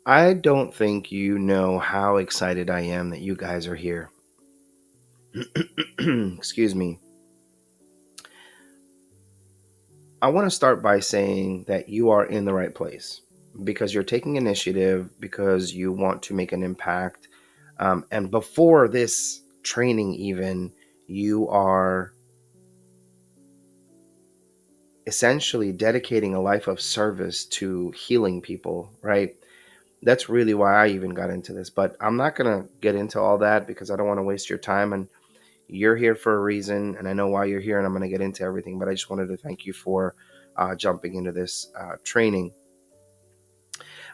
I don't think you know how excited I am that you guys are here. Excuse me. I want to start by saying that you are in the right place because you're taking initiative, because you want to make an impact. And before this training, even, you are essentially dedicating a life of service to healing people, right? That's really why I even got into this. But I'm not going to get into all that because I don't want to waste your time. And you're here for a reason, and I know why you're here, and I'm going to get into everything. But I just wanted to thank you for jumping into this training.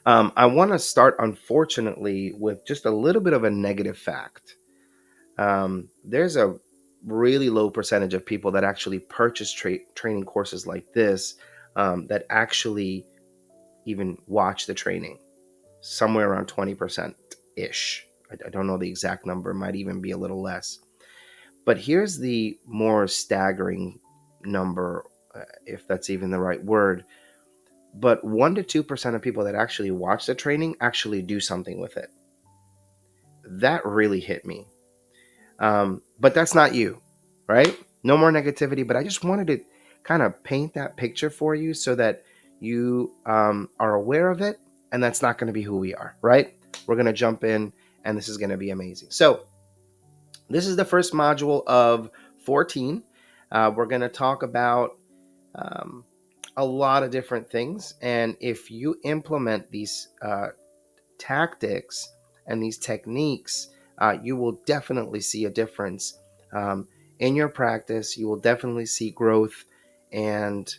I want to start, unfortunately, with just a little bit of a negative fact. There's a really low percentage of people that actually purchase training courses like this that actually even watch the training. Somewhere around 20% ish. I don't know the exact number, might even be a little less. But here's the more staggering number, if that's even the right word. But 1 to 2% of people that actually watch the training actually do something with it. That really hit me. But that's not you, right? No more negativity. But I just wanted to kind of paint that picture for you so that you are aware of it. And that's not going to be who we are, right? We're going to jump in, and this is going to be amazing. So, this is the first module of 14. We're going to talk about um, a lot of different things. And if you implement these tactics and these techniques, you will definitely see a difference in your practice. You will definitely see growth. And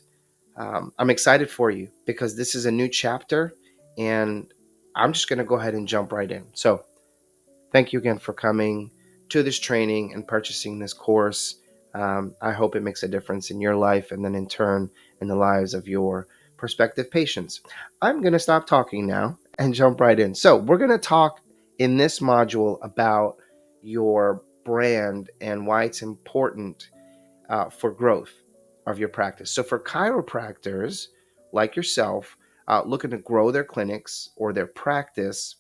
I'm excited for you because this is a new chapter. And I'm just going to go ahead and jump right in. So, thank you again for coming to this training and purchasing this course. I hope it makes a difference in your life and then in turn in the lives of your prospective patients. I'm going to stop talking now and jump right in. So, we're going to talk in this module about your brand and why it's important for growth of your practice. So, for chiropractors like yourself, looking to grow their clinics or their practice,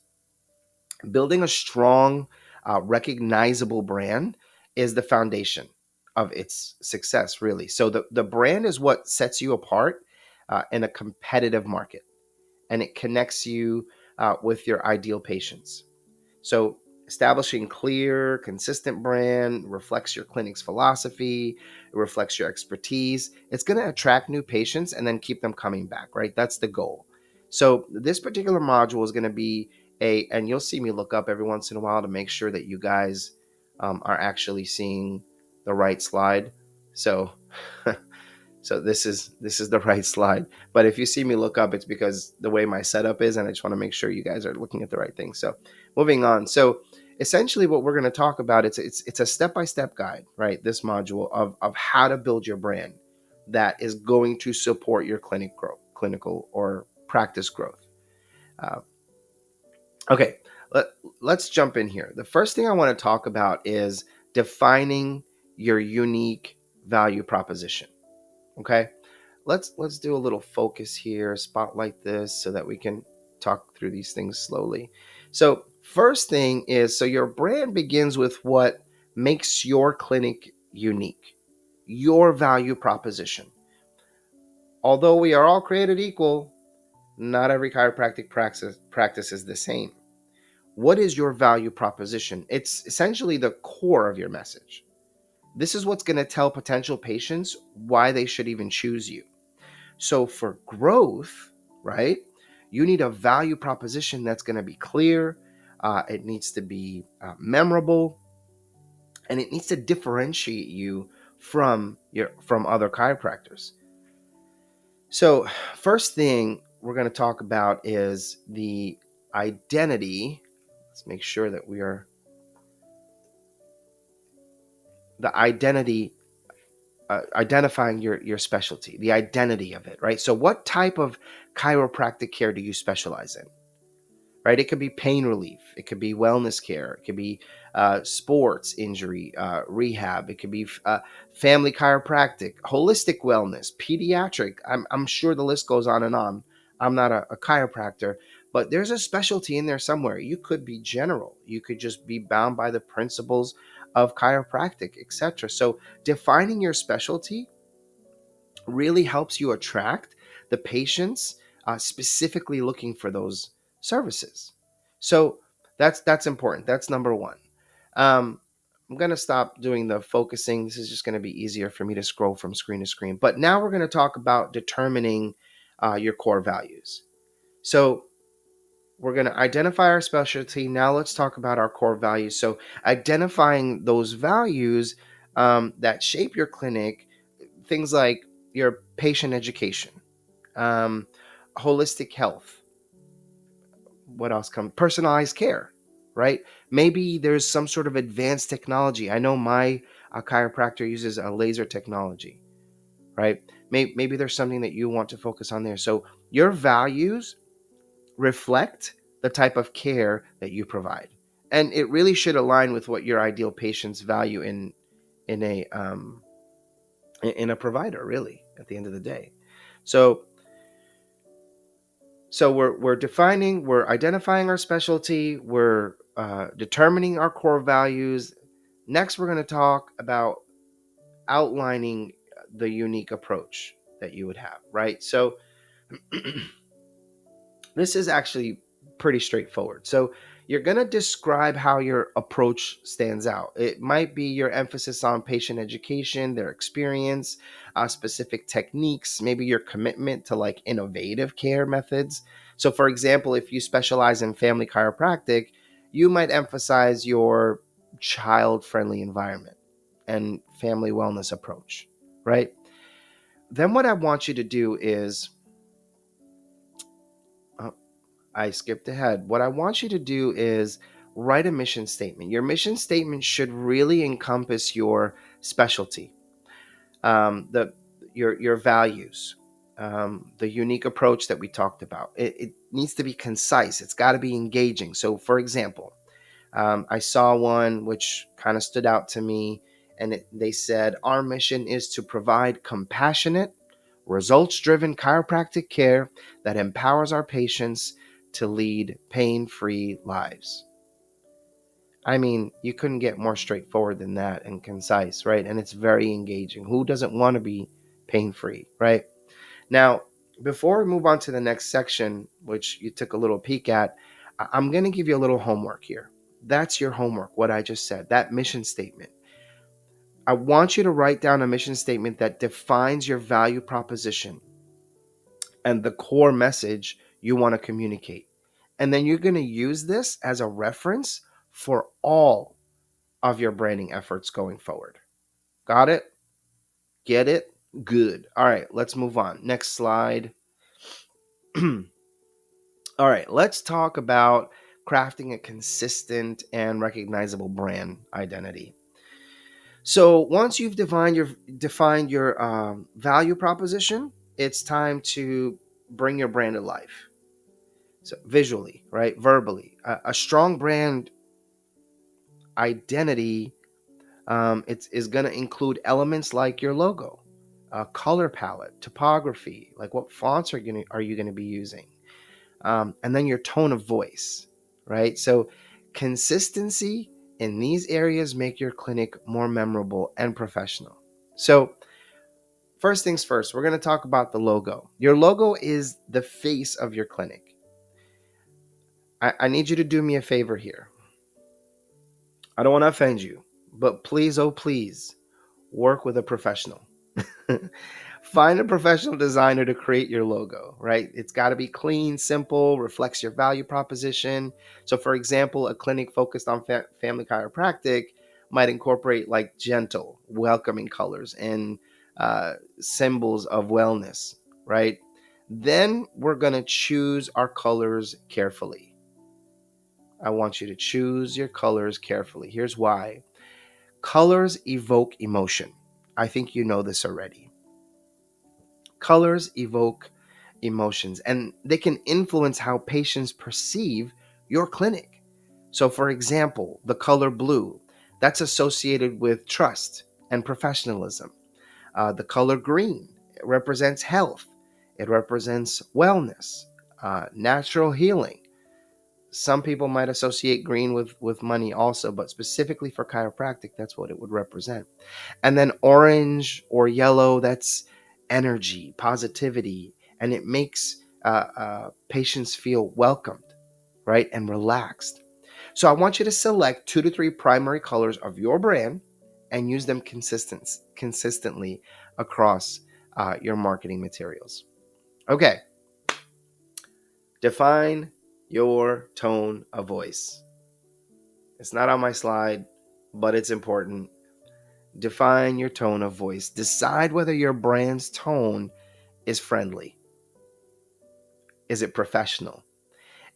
building a strong, recognizable brand is the foundation of its success, really. So the brand is what sets you apart in a competitive market, and it connects you with your ideal patients. So establishing clear, consistent brand reflects your clinic's philosophy, it reflects your expertise. It's going to attract new patients and then keep them coming back, right? That's the goal. So this particular module is going to be and you'll see me look up every once in a while to make sure that you guys are actually seeing the right slide. So so this is the right slide. But if you see me look up, it's because the way my setup is, and I just want to make sure you guys are looking at the right thing. So moving on. So essentially what we're going to talk about, it's a step-by-step guide, right? This module of how to build your brand that is going to support your clinical or practice growth. Uh, okay, let's jump in here. The first thing I want to talk about is defining your unique value proposition. Okay, let's do a little focus here, spotlight this so that we can talk through these things slowly. So first thing is, so your brand begins with what makes your clinic unique, your value proposition. Although we are all created equal, not every chiropractic practice is the same. What is your value proposition? It's essentially the core of your message. This is what's going to tell potential patients why they should even choose you. So for growth, right, you need a value proposition that's going to be clear. It needs to be memorable, and it needs to differentiate you from other chiropractors. So first thing we're going to talk about is the identity. Let's make sure that we are the identity identifying your specialty, the identity of it, right? So what type of chiropractic care do you specialize in, right? It could be pain relief. It could be wellness care. It could be sports injury rehab. It could be family chiropractic, holistic wellness, pediatric. I'm sure the list goes on and on. I'm not a chiropractor, but there's a specialty in there somewhere. You could be general. You could just be bound by the principles of chiropractic, etc. So defining your specialty really helps you attract the patients specifically looking for those services. So that's important. That's number one. Um, I'm going to stop doing the focusing. This is just going to be easier for me to scroll from screen to screen. But now we're going to talk about determining your core values. So we're going to identify our specialty. Now let's talk about our core values. So identifying those values that shape your clinic, things like your patient education, um, holistic health. What else comes? Personalized care, right? Maybe there's some sort of advanced technology. I know my chiropractor uses a laser technology, right? Maybe there's something that you want to focus on there. So your values reflect the type of care that you provide, and it really should align with what your ideal patients value in a in a provider. Really, at the end of the day, so we're identifying our specialty, we're determining our core values. Next, we're going to talk about outlining the unique approach that you would have, right? So this is actually pretty straightforward. So you're going to describe how your approach stands out. It might be your emphasis on patient education, their experience, specific techniques, maybe your commitment to like innovative care methods. So, for example, if you specialize in family chiropractic, you might emphasize your child friendly environment and family wellness approach, right? Then, what I want you to do is I skipped ahead. What I want you to do is write a mission statement. Your mission statement should really encompass your specialty, the your values, the unique approach that we talked about. It needs to be concise. It's got to be engaging. So, for example, I saw one which kind of stood out to me, and they said, "Our mission is to provide compassionate, results driven chiropractic care that empowers our patients to lead pain free lives." I mean, you couldn't get more straightforward than that and concise, right? And it's very engaging. Who doesn't want to be pain free, right? Now, before we move on to the next section, which you took a little peek at, I'm going to give you a little homework here. That's your homework, what I just said, that mission statement. I want you to write down a mission statement that defines your value proposition and the core message you want to communicate. And then you're going to use this as a reference for all of your branding efforts going forward. Got it? Get it? Good. All right, let's move on. Next slide. All right, let's talk about crafting a consistent and recognizable brand identity. So once you've defined your value proposition, it's time to bring your brand to life. So visually, right, verbally, a strong brand identity it's is going to include elements like your logo, color palette, typography, like what fonts are you going to be using, and then your tone of voice, right? So consistency in these areas make your clinic more memorable and professional. So first things first, we're going to talk about the logo. Your logo is the face of your clinic. I need you to do me a favor here. I don't want to offend you, but please, oh please, work with a professional. Find a professional designer to create your logo, right? It's got to be clean, simple, reflects your value proposition. So, for example, a clinic focused on family chiropractic might incorporate like gentle, welcoming colors and symbols of wellness, right? Then we're going to choose our colors carefully. I want you to choose your colors carefully. Here's why. Colors evoke emotion. I think you know this already. Colors evoke emotions and they can influence how patients perceive your clinic. So, for example, the color blue, that's associated with trust and professionalism. The color green, it represents health, it represents wellness, natural healing. Some people might associate green with money also, but specifically for chiropractic, that's what it would represent. And then orange or yellow, that's energy, positivity, and it makes patients feel welcomed, right, and relaxed. So I want you to select 2 to 3 primary colors of your brand and use them consistently across your marketing materials. Okay, define your tone of voice. It's not on my slide, but it's important. Define your tone of voice. Decide whether your brand's tone is friendly. Is it professional?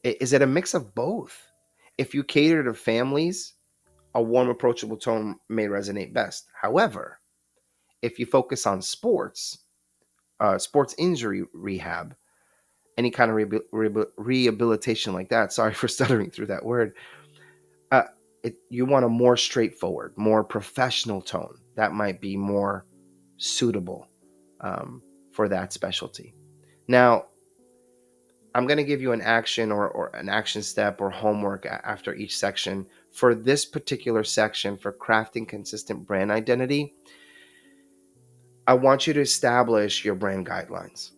Is it a mix of both? If you cater to families, a warm, approachable tone may resonate best. However, if you focus on sports injury rehab, any kind of rehabilitation like that, sorry for stuttering through that word, uh, you want a more straightforward, more professional tone that might be more suitable for that specialty. Now, I'm going to give you an action or an action step or homework after each section. For this particular section, for crafting consistent brand identity, I want you to establish your brand guidelines.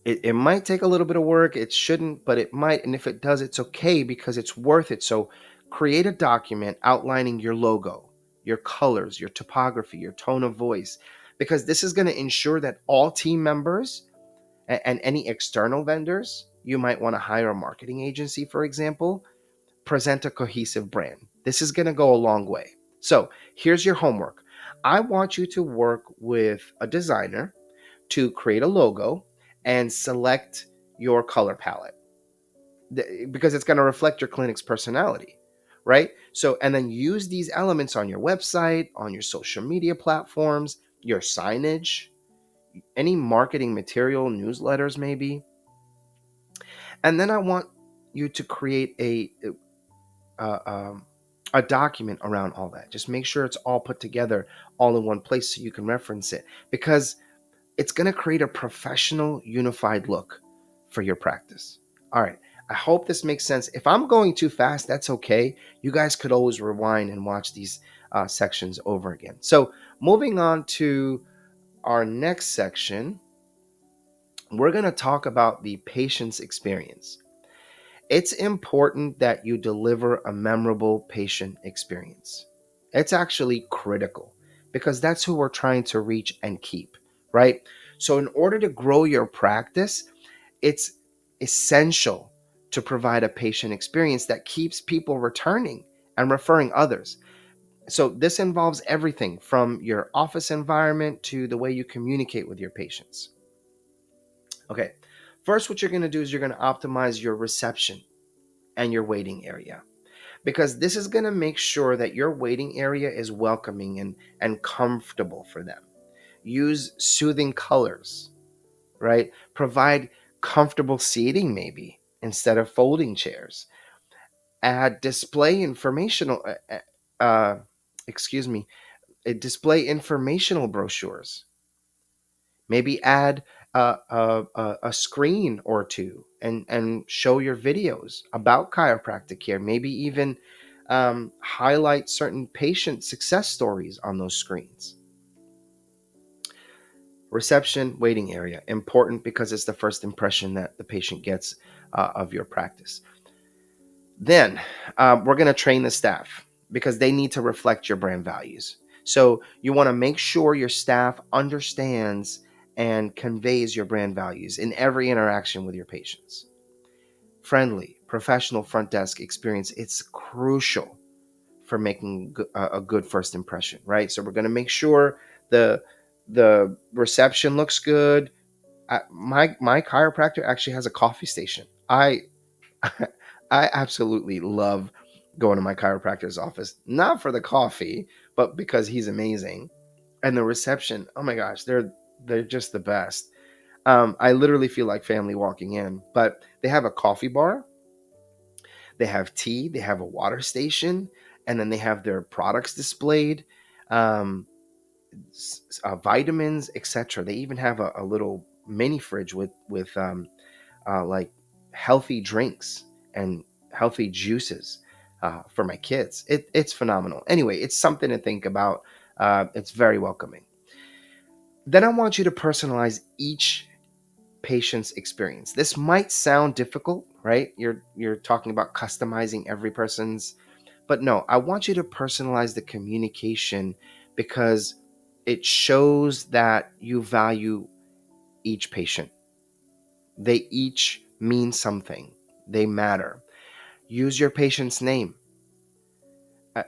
It might take a little bit of work. It shouldn't, but it might. And if it does, it's okay because it's worth it. So create a document outlining your logo, your colors, your topography, your tone of voice, because this is going to ensure that all team members and any external vendors, you might want to hire a marketing agency, for example, present a cohesive brand. This is going to go a long way. So here's your homework. I want you to work with a designer to create a logo and select your color palette because it's going to reflect your clinic's personality, right? So, and then use these elements on your website, on your social media platforms, your signage, any marketing material, newsletters, maybe. And then I want you to create uh, um, a document around all that. Just make sure it's all put together all in one place so you can reference it, because it's going to create a professional, unified look for your practice. All right. I hope this makes sense. If I'm going too fast, that's okay. You guys could always rewind and watch these sections over again. So, moving on to our next section, we're going to talk about the patient's experience. It's important that you deliver a memorable patient experience. It's actually critical because that's who we're trying to reach and keep, right? So, in order to grow your practice, it's essential to provide a patient experience that keeps people returning and referring others. So, this involves everything from your office environment to the way you communicate with your patients. Okay, first, what you're going to do is you're going to optimize your reception and your waiting area, because this is going to make sure that your waiting area is welcoming and comfortable for them. Use soothing colors, right? Provide comfortable seating, maybe instead of folding chairs. Add display informational, excuse me, display informational brochures. Maybe add a screen or two and show your videos about chiropractic care. Maybe even highlight certain patient success stories on those screens. Reception, waiting area, important because it's the first impression that the patient gets of your practice. Then we're going to train the staff because they need to reflect your brand values. So you want to make sure your staff understands and conveys your brand values in every interaction with your patients. Friendly, professional front desk experience, it's crucial for making a good first impression, right? So we're going to make sure the reception looks good. My chiropractor actually has a coffee station. I absolutely love going to my chiropractor's office, not for the coffee, but because he's amazing. And the reception, oh my gosh, they're just the best. I literally feel like family walking in. But they have a coffee bar, they have tea, they have a water station, and then they have their products displayed, um, vitamins, etc. They even have a little mini fridge with like healthy drinks and healthy juices for my kids. It's phenomenal. Anyway, it's something to think about. It's very welcoming. Then I want you to personalize each patient's experience. This might sound difficult, right? You're talking about customizing every person's, but no, I want you to personalize the communication because it shows that you value each patient. They each mean something. They matter. Use your patient's name.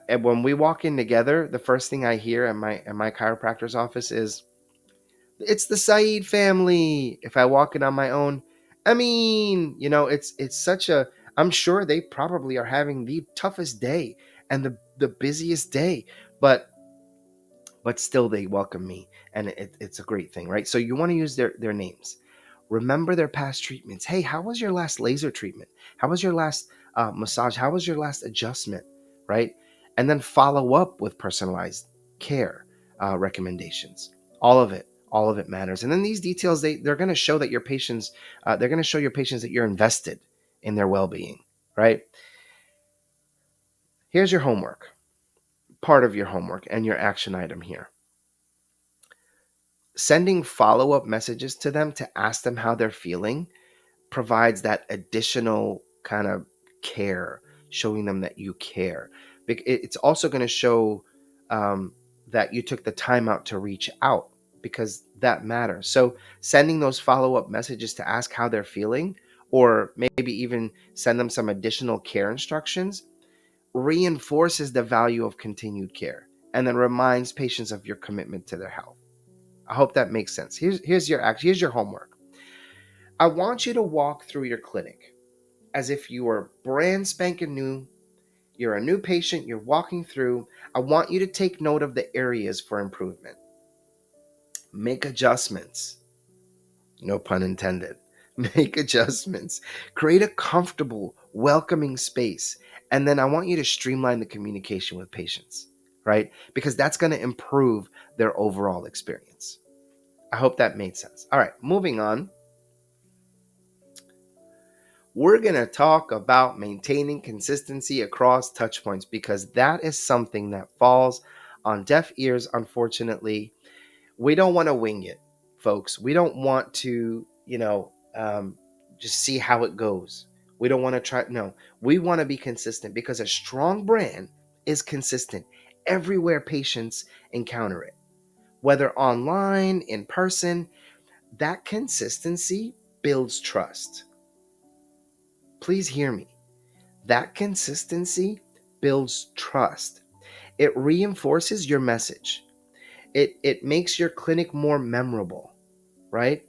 And when we walk in together, the first thing I hear in my chiropractor's office is, "It's the Saeed family." If I walk in on my own, I mean, it's such a. I'm sure they probably are having the toughest day and the busiest day, but still they welcome me, and it's a great thing, right? So you want to use their names. Remember their past treatments. Hey, how was your last laser treatment? How was your last massage? How was your last adjustment? Right? And then follow up with personalized care recommendations. All of it matters. And then these details, they're going to show that your patients, they're going to show your patients that you're invested in their well-being. Right? Here's your homework, part of your homework, and your action item here. Sending follow-up messages to them to ask them how they're feeling provides that additional kind of care, showing them that you care. It's also going to show that you took the time out to reach out, because that matters. So sending those follow-up messages to ask how they're feeling, or maybe even send them some additional care instructions, reinforces the value of continued care and then reminds patients of your commitment to their health. I hope that makes sense. Here's your homework. I want you to walk through your clinic as if you were brand spanking new. You're a new patient, you're walking through. I want you to take note of the areas for improvement. Make adjustments. No pun intended. Make adjustments. Create a comfortable, welcoming space. And then I want you to streamline the communication with patients, right? Because that's going to improve their overall experience. I hope that made sense. All right, moving on. We're going to talk about maintaining consistency across touch points, because that is something that falls on deaf ears, unfortunately. We don't want to wing it, folks. We don't want to, just see how it goes. We don't want to try. No, we want to be consistent, because a strong brand is consistent everywhere patients encounter it, whether online, in person. That consistency builds trust. Please hear me. That consistency builds trust. It reinforces your message. It makes your clinic more memorable, right?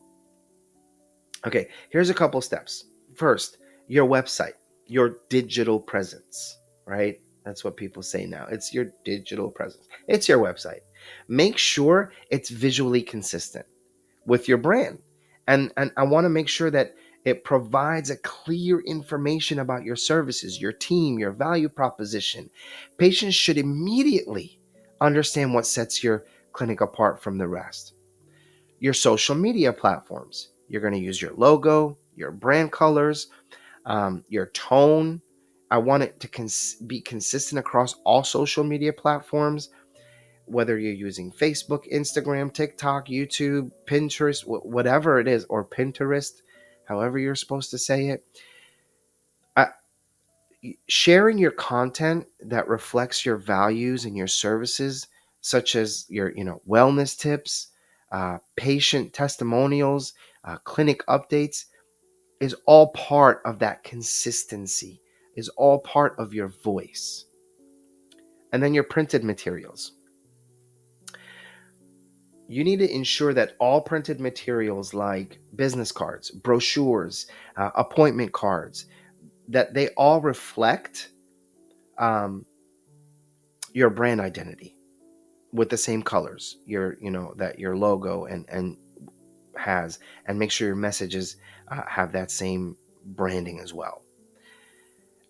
Okay, here's a couple steps. First, your website, your digital presence, right? That's what people say now. It's your digital presence. It's your website. Make sure it's visually consistent with your brand. And I want to make sure that it provides a clear information about your services, your team, your value proposition. Patients should immediately understand what sets your clinic apart from the rest. Your social media platforms. You're going to use your logo, your brand colors, your tone. I want it to be consistent across all social media platforms, whether you're using Facebook, Instagram, TikTok, YouTube, Pinterest, whatever it is, or Pinterest, however you're supposed to say it. Sharing your content that reflects your values and your services, such as your wellness tips, patient testimonials, clinic updates, is all part of that consistency, is all part of your voice. And then your printed materials. You need to ensure that all printed materials like business cards, brochures, appointment cards, that they all reflect your brand identity with the same colors, that your logo and has, and make sure your messages have that same branding as well.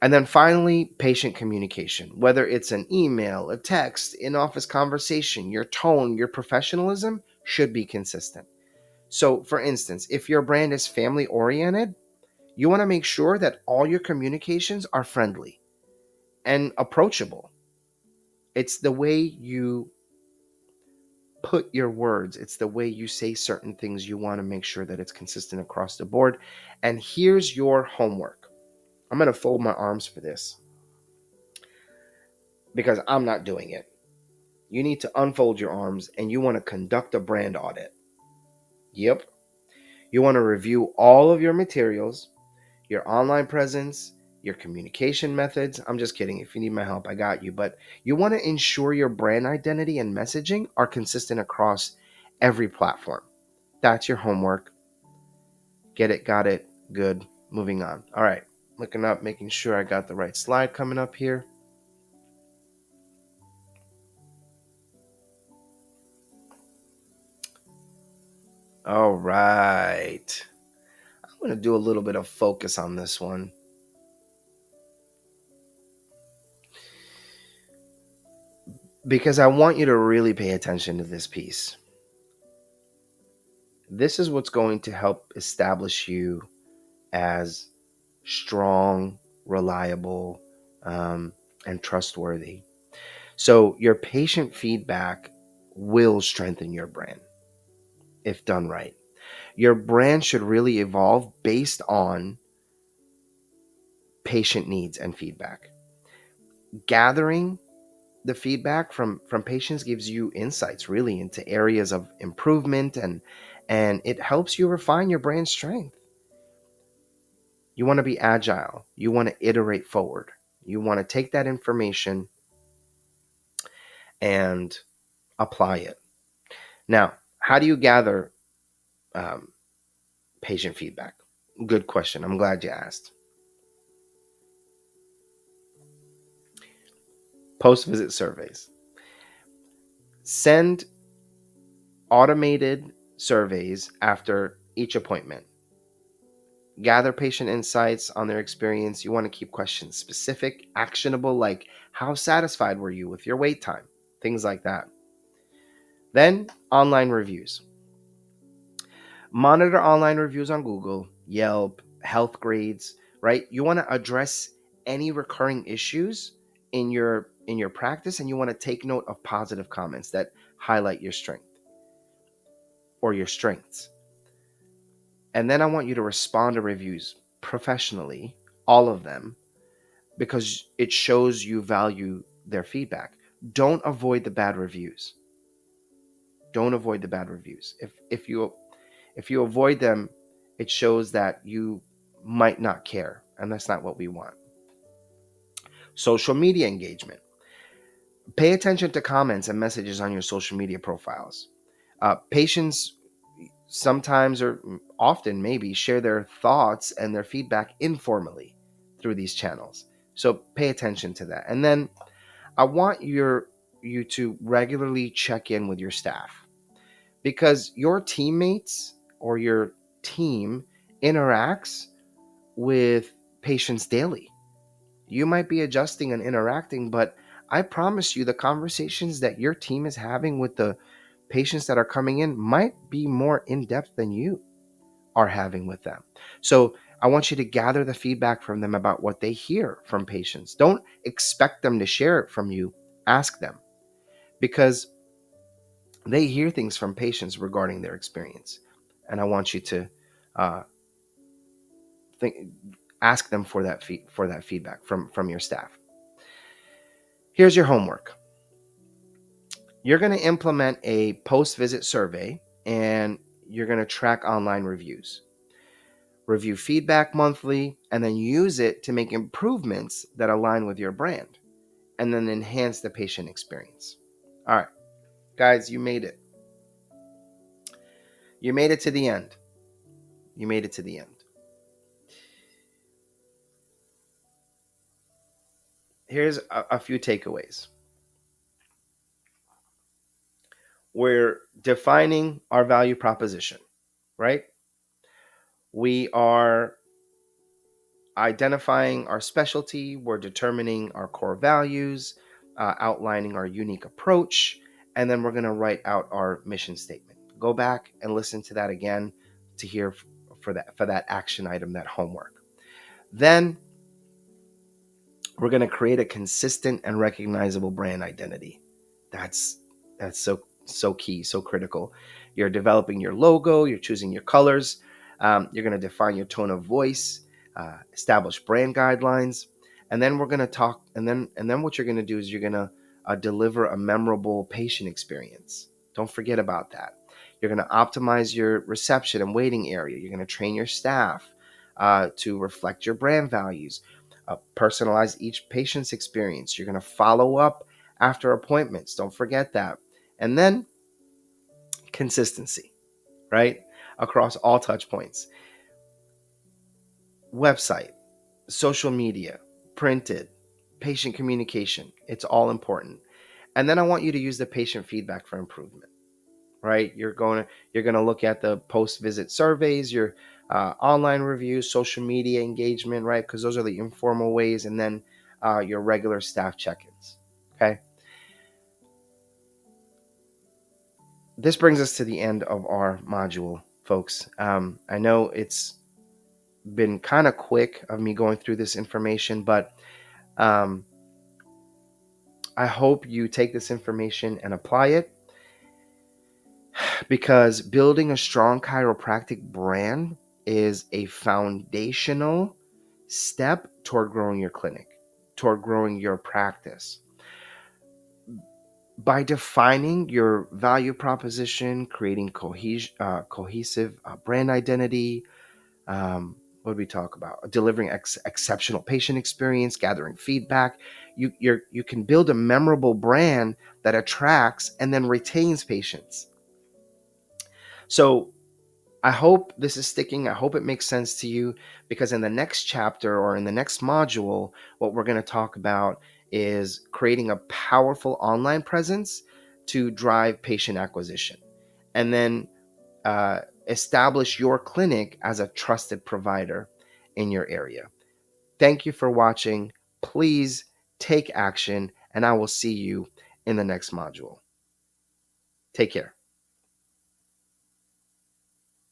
And then finally, patient communication, whether it's an email, a text, in-office conversation, your tone, your professionalism should be consistent. So for instance, if your brand is family oriented, You want to make sure that all your communications are friendly and approachable. It's the way you put your words, it's the way you say certain things. You want to make sure that it's consistent across the board. And here's your homework. I'm going to fold my arms for this because I'm not doing it. You need to unfold your arms and you want to conduct a brand audit. Yep. You want to review all of your materials, your online presence, your communication methods. I'm just kidding. If you need my help, I got you. But you want to ensure your brand identity and messaging are consistent across every platform. That's your homework. Get it, got it, good. Moving on. All right. Looking up, making sure I got the right slide coming up here. All right. I'm going to do a little bit of focus on this one. Because I want you to really pay attention to this piece. This is what's going to help establish you as strong, reliable, and trustworthy. So your patient feedback will strengthen your brand if done right. Your brand should really evolve based on patient needs and feedback. Gathering the feedback from patients gives you insights really into areas of improvement, and it helps you refine your brand strength. You want to be agile. You want to iterate forward. You want to take that information and apply it. Now, how do you gather um, patient feedback? Good question. I'm glad you asked. Post-visit surveys. Send automated surveys after each appointment. Gather patient insights on their experience. You want to keep questions specific, actionable, like how satisfied were you with your wait time? Things like that. Then, online reviews. Monitor online reviews on Google, Yelp, health grades, right? You want to address any recurring issues in your practice, and you want to take note of positive comments that highlight your strength or your strengths. And then I want you to respond to reviews professionally, all of them, because it shows you value their feedback. Don't avoid the bad reviews. Don't avoid the bad reviews. If you avoid them, it shows that you might not care, and that's not what we want. Social media engagement. Pay attention to comments and messages on your social media profiles. Patients sometimes or often maybe share their thoughts and their feedback informally through these channels. So pay attention to that. And then I want you to regularly check in with your staff, because your teammates or your team interacts with patients daily. You might be adjusting and interacting, but I promise you the conversations that your team is having with the patients that are coming in might be more in depth than you are having with them. So I want you to gather the feedback from them about what they hear from patients. Don't expect them to share it from you. Ask them, because they hear things from patients regarding their experience. And I want you to uh, think, ask them for that feedback from your staff. Here's your homework. You're going to implement a post-visit survey, and you're going to track online reviews. Review feedback monthly, and then use it to make improvements that align with your brand, and then enhance the patient experience. All right, guys, you made it. You made it to the end. You made it to the end. Here's a few takeaways. We're defining our value proposition, right? We are identifying our specialty. We're determining our core values, outlining our unique approach, and then we're going to write out our mission statement. Go back and listen to that again to hear for that action item, that homework. Then we're going to create a consistent and recognizable brand identity. That's so key, so critical. You're developing your logo, you're choosing your colors, you're going to define your tone of voice, establish brand guidelines, and then we're going to talk. And then what you're going to do is you're going to deliver a memorable patient experience. Don't forget about that. You're going to optimize your reception and waiting area. You're going to train your staff to reflect your brand values. Personalize each patient's experience. You're going to follow up after appointments. Don't forget that. And then consistency, right? Across all touch points. Website, social media, printed, patient communication. It's all important. And then I want you to use the patient feedback for improvement, right? You're going to look at the post-visit surveys, your online reviews, social media engagement, right? Because those are the informal ways, and then your regular staff check-ins. Okay. This brings us to the end of our module, folks. I know it's been kind of quick of me going through this information, but um, I hope you take this information and apply it, because building a strong chiropractic brand is a foundational step toward growing your clinic, toward growing your practice. By defining your value proposition, creating cohesive brand identity, what did we talk about? Delivering exceptional patient experience, gathering feedback. You can build a memorable brand that attracts and then retains patients. So I hope this is sticking. I hope it makes sense to you, because in the next chapter or in the next module, what we're going to talk about is creating a powerful online presence to drive patient acquisition, and then establish your clinic as a trusted provider in your area. Thank you for watching. Please take action, and I will see you in the next module. Take care.